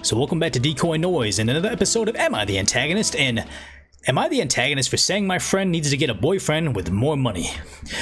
So welcome back to DecoyNoise and another episode of Am I the Antagonist? And am I the antagonist for saying my friend needs to get a boyfriend with more money?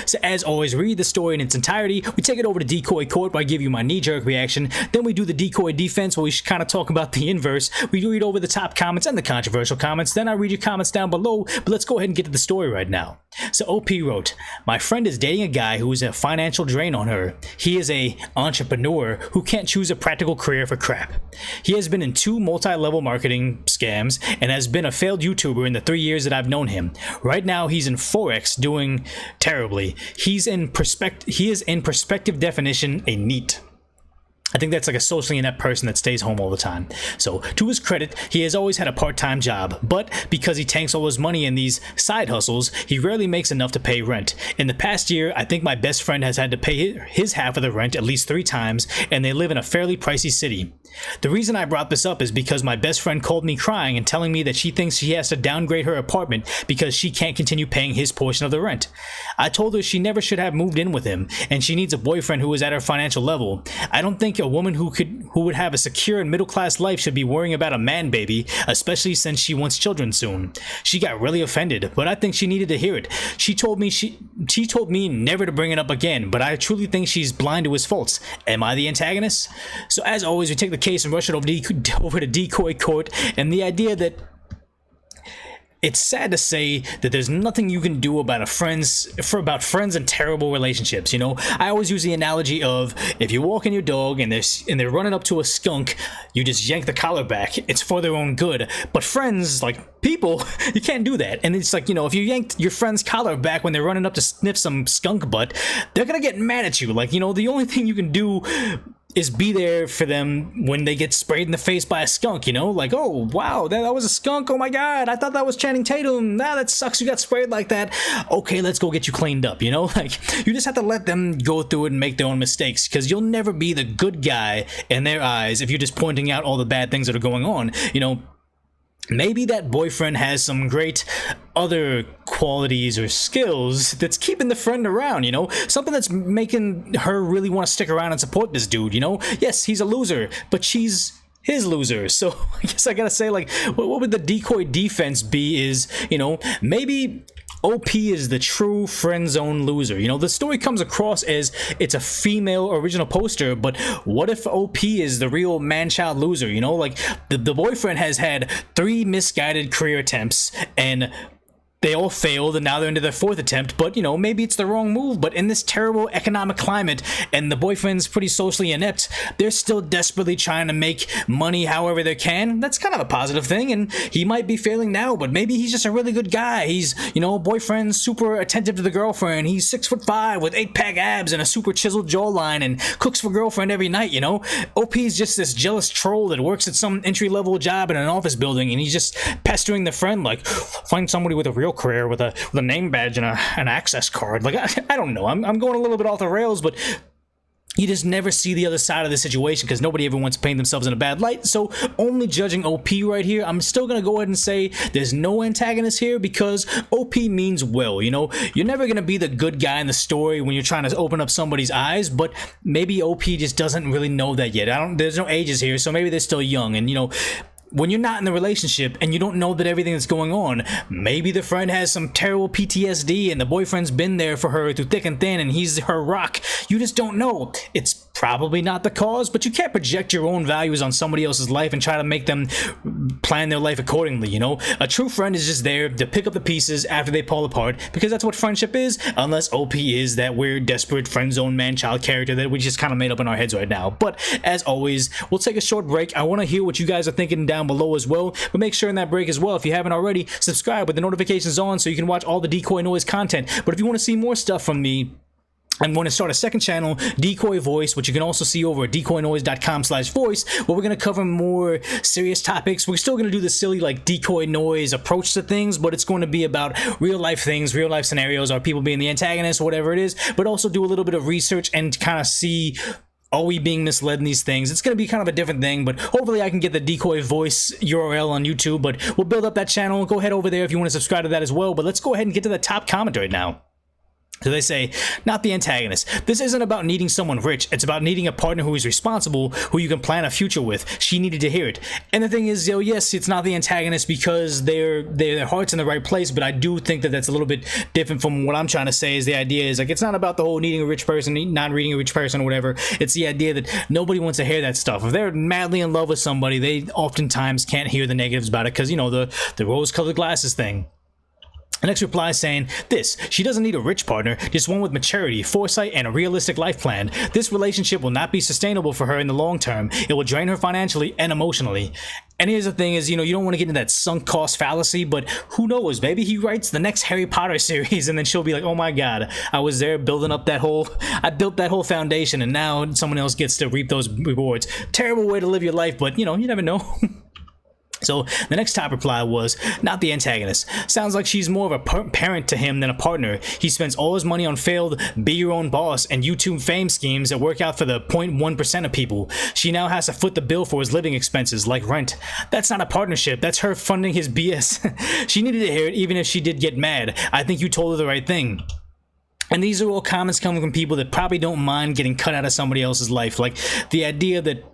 So as always, read the story in its entirety. We take it over to Decoy Court where I give you my knee-jerk reaction. Then we do the decoy defense where we kind of talk about the inverse. We read over the top comments and the controversial comments. Then I read your comments down below. But let's go ahead and get to the story right now. So OP wrote, my friend is dating a guy who is a financial drain on her. He is a entrepreneur who can't choose a practical career for crap. He has been in 2 multi-level marketing scams and has been a failed YouTuber in the 3 years that I've known him. Right now he's in Forex doing terribly. He is in perspective definition a NEET. I think that's like a socially inept person that stays home all the time. So, to his credit, he has always had a part-time job, but because he tanks all his money in these side hustles, he rarely makes enough to pay rent. In the past year, I think my best friend has had to pay his half of the rent at least 3 times, and they live in a fairly pricey city. The reason I brought this up is because my best friend called me crying and telling me that she thinks she has to downgrade her apartment because she can't continue paying his portion of the rent. I told her she never should have moved in with him, and she needs a boyfriend who is at her financial level. I don't think a woman who would have a secure and middle-class life should be worrying about a man baby, especially since she wants children soon. She got really offended, but I think she needed to hear it. She told me never to bring it up again, but I truly think she's blind to his faults. Am I the antagonist? So as always, we take the case and rush it over to Decoy Court, and the idea that it's sad to say that there's nothing you can do about friends and terrible relationships. You know, I always use the analogy of if you're walking your dog and they're running up to a skunk, you just yank the collar back. It's for their own good. But friends, like people, you can't do that. And it's like, you know, if you yanked your friend's collar back when they're running up to sniff some skunk butt, they're gonna get mad at you. Like, you know, the only thing you can do is be there for them when they get sprayed in the face by a skunk, you know? Like, oh, wow, that was a skunk. Oh my god, I thought that was Channing Tatum. Nah, that sucks you got sprayed like that. Okay, let's go get you cleaned up, you know? Like, you just have to let them go through it and make their own mistakes, because you'll never be the good guy in their eyes if you're just pointing out all the bad things that are going on, you know? Maybe that boyfriend has some great other qualities or skills that's keeping the friend around, you know? Something that's making her really want to stick around and support this dude, you know? Yes, he's a loser, but she's his loser. So I guess I gotta say, like, what would the decoy defense be is, you know, maybe OP is the true friend zone loser. You know, the story comes across as it's a female original poster, but what if OP is the real man-child loser? You know, like the boyfriend has had 3 misguided career attempts and they all failed, and now they're into their 4th attempt, but, you know, maybe it's the wrong move, but in this terrible economic climate, and the boyfriend's pretty socially inept, they're still desperately trying to make money however they can. That's kind of a positive thing, and he might be failing now, but maybe he's just a really good guy. He's, you know, boyfriend's super attentive to the girlfriend. He's 6'5" with 8-pack abs and a super chiseled jawline and cooks for girlfriend every night, you know? OP's just this jealous troll that works at some entry-level job in an office building, and he's just pestering the friend like, find somebody with a real career with a name badge and an access card. Like, I don't know, I'm going a little bit off the rails, but you just never see the other side of the situation because nobody ever wants to paint themselves in a bad light. So only judging OP right here, I'm still gonna go ahead and say there's no antagonist here because OP means well. You know, you're never gonna be the good guy in the story when you're trying to open up somebody's eyes, but maybe OP just doesn't really know that yet. There's no ages here, so maybe they're still young. And, you know, when you're not in the relationship and you don't know that everything that's going on, maybe the friend has some terrible PTSD and the boyfriend's been there for her through thick and thin and he's her rock. You just don't know. It's probably not the cause, but you can't project your own values on somebody else's life and try to make them plan their life accordingly, you know? A true friend is just there to pick up the pieces after they fall apart, because that's what friendship is, unless OP is that weird, desperate, friend-zone, man-child character that we just kind of made up in our heads right now. But as always, we'll take a short break. I want to hear what you guys are thinking down below as well, but make sure in that break as well, if you haven't already, subscribe with the notifications on so you can watch all the DecoyNoise content. But if you want to see more stuff from me, I'm going to start a second channel, Decoy Voice, which you can also see over at DecoyNoise.com/voice, where we're going to cover more serious topics. We're still going to do the silly, like, DecoyNoise approach to things, but it's going to be about real-life things, real-life scenarios, or people being the antagonist, or whatever it is, but also do a little bit of research and kind of see, are we being misled in these things? It's going to be kind of a different thing, but hopefully I can get the Decoy Voice URL on YouTube, but we'll build up that channel. Go ahead over there if you want to subscribe to that as well, but let's go ahead and get to the top comment right now. So they say, not the antagonist. This isn't about needing someone rich. It's about needing a partner who is responsible, who you can plan a future with. She needed to hear it. And the thing is, yes, it's not the antagonist because their heart's in the right place, but I do think that that's a little bit different from what I'm trying to say. Is the idea is like, it's not about the whole needing a rich person, not reading a rich person or whatever. It's the idea that nobody wants to hear that stuff. If they're madly in love with somebody, they oftentimes can't hear the negatives about it because, the rose-colored glasses thing. The next reply is saying this: she doesn't need a rich partner, just one with maturity, foresight, and a realistic life plan. This relationship will not be sustainable for her in the long term. It will drain her financially and emotionally. And here's the thing is, you don't want to get into that sunk cost fallacy, but who knows, maybe he writes the next Harry Potter series and then she'll be like, oh my god, I was there building up I built that whole foundation and now someone else gets to reap those rewards. Terrible way to live your life, but you never know. So the next top reply was, not the antagonist. Sounds like she's more of a parent to him than a partner. He spends all his money on failed be your own boss and YouTube fame schemes that work out for the 0.1% of people. She now has to foot the bill for his living expenses, like rent. That's not a partnership. That's her funding his BS. She needed to hear it even if she did get mad. I think you told her the right thing. And these are all comments coming from people that probably don't mind getting cut out of somebody else's life. Like the idea that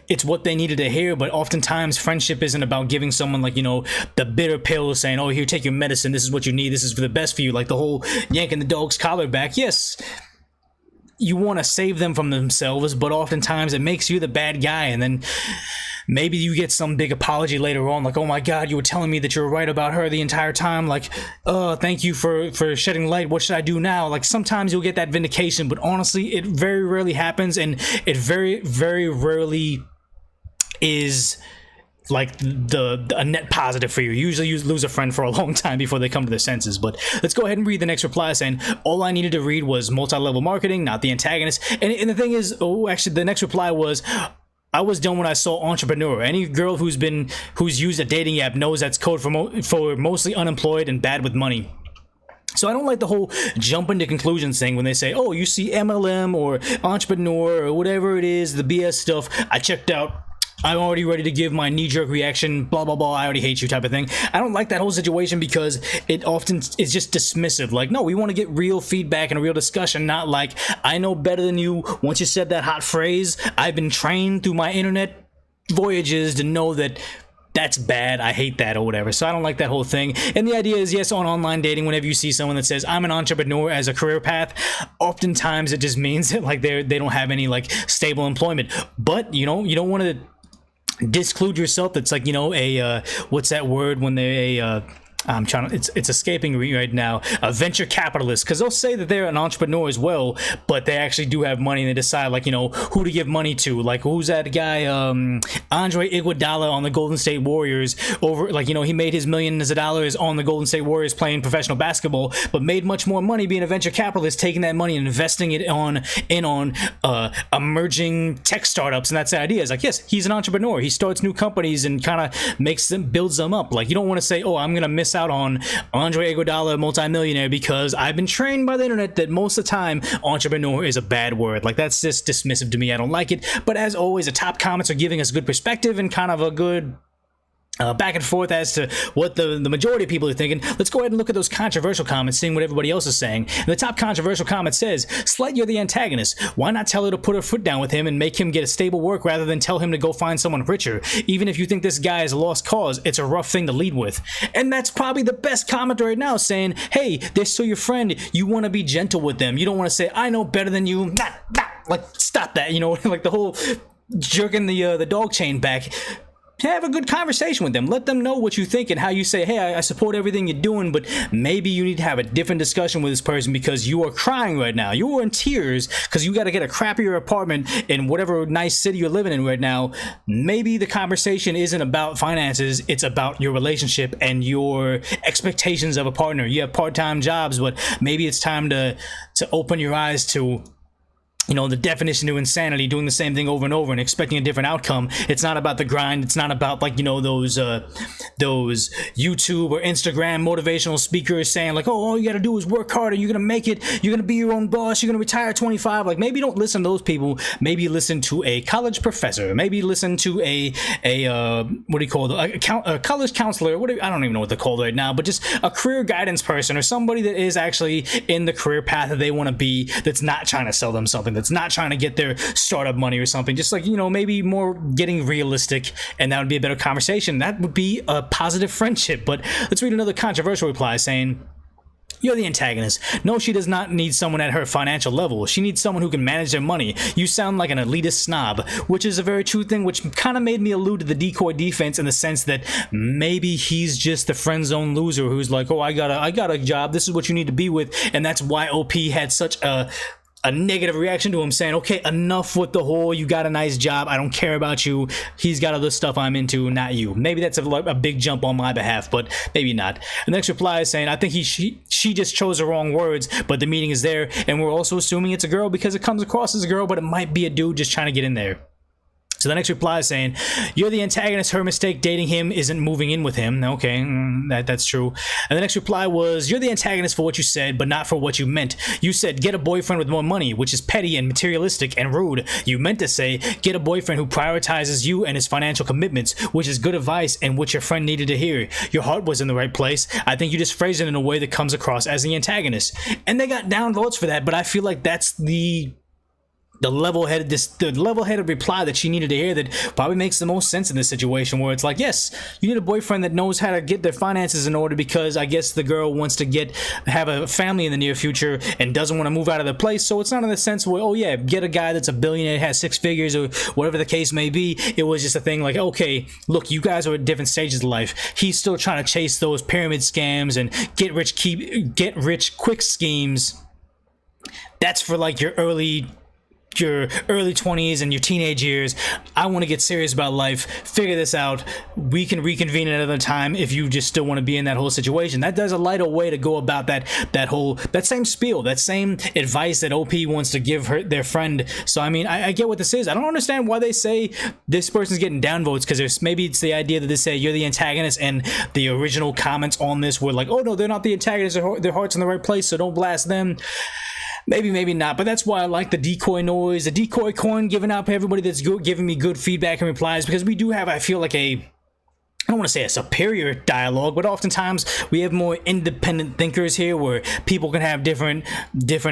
it's what they needed to hear, but oftentimes friendship isn't about giving someone like, the bitter pill saying, oh, here, take your medicine, this is what you need, this is for the best for you, like the whole yanking the dog's collar back. Yes, you want to save them from themselves, but oftentimes it makes you the bad guy, and then maybe you get some big apology later on, like, oh my god, you were telling me that you were right about her the entire time, like, thank you for shedding light, what should I do now? Like, sometimes you'll get that vindication, but honestly, it very rarely happens, and it very, very rarely is like a net positive for you. Usually you lose a friend for a long time before they come to their senses. But let's go ahead and read the next reply saying, all I needed to read was multi-level marketing, not the antagonist. And the thing is, actually the next reply was, I was done when I saw entrepreneur. Any girl who's used a dating app knows that's code for mostly unemployed and bad with money. So I don't like the whole jump into conclusions thing when they say, oh, you see MLM or entrepreneur or whatever it is, the BS stuff, I checked out, I'm already ready to give my knee-jerk reaction, blah, blah, blah, I already hate you type of thing. I don't like that whole situation because it often is just dismissive. Like, no, we want to get real feedback and a real discussion, not like, I know better than you. Once you said that hot phrase, I've been trained through my internet voyages to know that that's bad, I hate that, or whatever. So I don't like that whole thing. And the idea is, yes, on online dating, whenever you see someone that says, I'm an entrepreneur as a career path, oftentimes it just means that like they don't have any like stable employment. But you don't want to disclude yourself. That's like, what's that word when they I'm trying to, it's escaping me right now, a venture capitalist, because they'll say that they're an entrepreneur as well, but they actually do have money and they decide like, who to give money to. Like, who's that guy, Andre Iguodala on the Golden State Warriors, over like, he made his millions of dollars on the Golden State Warriors playing professional basketball, but made much more money being a venture capitalist, taking that money and investing it on emerging tech startups. And that's the idea. It's like, yes, he's an entrepreneur, he starts new companies and kind of builds them up. Like, you don't want to say, oh, I'm gonna miss out on Andre Iguodala, multimillionaire, because I've been trained by the internet that most of the time entrepreneur is a bad word. Like, that's just dismissive to me. I don't like it. But as always, the top comments are giving us good perspective and kind of a good back and forth as to what the majority of people are thinking. Let's go ahead and look at those controversial comments, seeing what everybody else is saying. And the top controversial comment says, Slight, you're the antagonist. Why not tell her to put her foot down with him and make him get a stable work rather than tell him to go find someone richer? Even if you think this guy is a lost cause, it's a rough thing to lead with. And that's probably the best comment right now, saying, hey, they're still your friend. You want to be gentle with them. You don't want to say, I know better than you. Like, stop that, like the whole jerking the dog chain back. Have a good conversation with them. Let them know what you think and how you say, hey, I support everything you're doing, but maybe you need to have a different discussion with this person because you are crying right now. You are in tears because you got to get a crappier apartment in whatever nice city you're living in right now. Maybe the conversation isn't about finances. It's about your relationship and your expectations of a partner. You have part-time jobs, but maybe it's time to open your eyes to you know, the definition to insanity, doing the same thing over and over and expecting a different outcome. It's not about the grind. It's not about, like, you know, those YouTube or Instagram motivational speakers saying like, oh, all you gotta do is work harder, you're gonna make it, you're gonna be your own boss, you're gonna retire at 25. Like, maybe don't listen to those people. Maybe listen to a college professor. Maybe listen to a what do you call it, a college counselor. I don't even know what they're called right now, but just a career guidance person, or somebody that is actually in the career path that they want to be, that's not trying to sell them something, that's not trying to get their startup money or something. Just, like, you know, maybe more getting realistic, and that would be a better conversation. That would be a positive friendship. But let's read another controversial reply saying, you're the antagonist. No, she does not need someone at her financial level. She needs someone who can manage their money. You sound like an elitist snob, which is a very true thing, which kind of made me allude to the Decoy defense, in the sense that maybe he's just the friend zone loser who's like, oh, I got a job, this is what you need to be with. And that's why OP had such a negative reaction to him, saying, okay, enough with the whole you got a nice job, I don't care about you, he's got other stuff I'm into, not you. Maybe that's a big jump on my behalf, but maybe not. The next reply is saying, I think she just chose the wrong words, but the meaning is there, and we're also assuming it's a girl because it comes across as a girl, but it might be a dude just trying to get in there. So the next reply is saying, you're the antagonist, her mistake dating him isn't moving in with him. Okay, that's true. And the next reply was, you're the antagonist for what you said, but not for what you meant. You said, get a boyfriend with more money, which is petty and materialistic and rude. You meant to say, get a boyfriend who prioritizes you and his financial commitments, which is good advice and what your friend needed to hear. Your heart was in the right place. I think you just phrased it in a way that comes across as the antagonist. And they got downvotes for that, but I feel like that's the level-headed reply that she needed to hear, that probably makes the most sense in this situation, where it's like, yes, you need a boyfriend that knows how to get their finances in order, because I guess the girl wants to have a family in the near future and doesn't want to move out of the place. So it's not in the sense where, oh yeah, get a guy that's a billionaire, has 6 figures, or whatever the case may be. It was just a thing like, okay, look, you guys are at different stages of life. He's still trying to chase those pyramid scams and get rich quick schemes. That's for like your early 20s and your teenage years. I want to get serious about life, figure this out. We can reconvene at another time if you just still want to be in that whole situation. That does a lighter way to go about that same spiel, that same advice that OP wants to give their friend. So I mean, I get what this is. I don't understand why they say this person's getting downvotes, because maybe it's the idea that they say you're the antagonist, and the original comments on this were like, oh no, they're not the antagonist, their heart's in the right place, so don't blast them. Maybe not, but that's why I like the DecoyNoise, the Decoy Coin, giving out to everybody that's giving me good feedback and replies, because we do have, I feel like, I don't want to say a superior dialogue, but oftentimes we have more independent thinkers here, where people can have different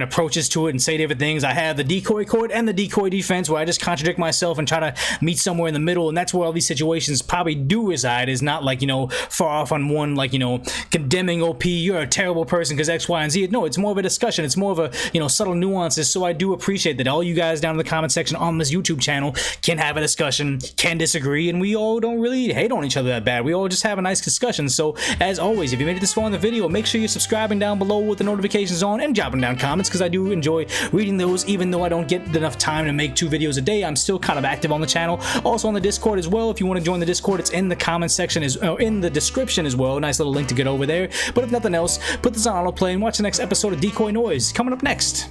approaches to it and say different things. I have the Decoy Court and the Decoy defense, where I just contradict myself and try to meet somewhere in the middle, and that's where all these situations probably do reside, is not like, you know, far off on one, like, you know, condemning OP, you're a terrible person because X, Y, and Z. No, it's more of a discussion. It's more of a, you know, subtle nuances. So I do appreciate that all you guys down in the comment section on this YouTube channel can have a discussion, can disagree, and we all don't really hate on each other that bad. We all just have a nice discussion. So as always, if you made it this far in the video, make sure you're subscribing down below with the notifications on, and dropping down comments, because I do enjoy reading those. Even though I don't get enough time to make 2 videos a day, I'm still kind of active on the channel. Also on the Discord as well. If you want to join the Discord, it's in the comment section, in the description as well. Nice little link to get over there. But if nothing else, put this on autoplay and watch the next episode of DecoyNoise coming up next.